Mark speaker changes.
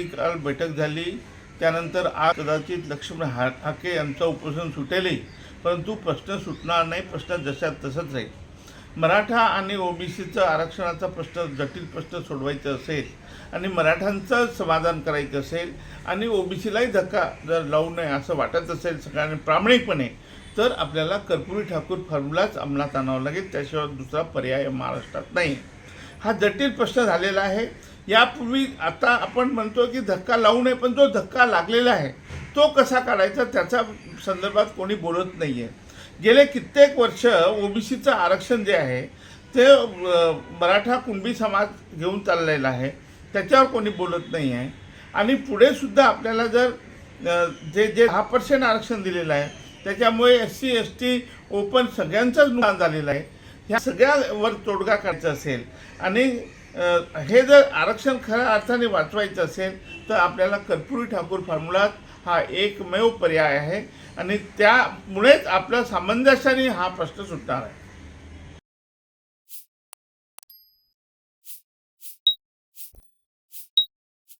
Speaker 1: काल बैठक झाली, त्यानंतर आज कदाचित लक्ष्मण हाके यांचं उपोषण सुटेलही, परंतु प्रश्न सुटणार नाही. प्रश्न जशात तसंच राहील. मराठा आणि ओबीसीचं आरक्षणाचा प्रश्न, जटिल प्रश्न सोडवायचा असेल आणि मराठ्यांचं समाधान करायचं असेल आणि ओबीसीलाही धक्का जर लावू नये असं वाटत असेल सगळ्यांनी प्रामाणिकपणे, तर आपल्याला कर्पुरी ठाकूर फॉर्म्युलाच अंमलात आणावा लागेल. त्याशिवाय दुसरा पर्याय महाराष्ट्रात नाही. हा जटिल प्रश्न झालेला आहे. यापूर्वी आता आपण म्हणतो की धक्का लावू नये, पण जो धक्का लागलेला आहे तो कसा काढायचा त्याच्या संदर्भात कोणी बोलत नाही आहे. गेले कित्येक वर्ष ओबीसीचं आरक्षण जे आहे ते मराठा कुणबी समाज घेऊन चाललेला आहे, त्याच्यावर कोणी बोलत नाही आहे. आणि पुढेसुद्धा आपल्याला जर जे 10% आरक्षण दिलेलं आहे त्याच्यामुळे SC ST ओपन सगळ्यांचंच नुकसान झालेलं आहे. ह्या सगळ्यावर तोडगा काढायचा असेल आणि हे जर आरक्षण खऱ्या अर्थाने वाचवायचं असेल तर आपल्याला कर्पुरी ठाकूर फॉर्म्युला हा एकमेव पर्याय आहे आणि त्यामुळेच आपल्या सामंजस्याने हा प्रश्न सुटणार आहे.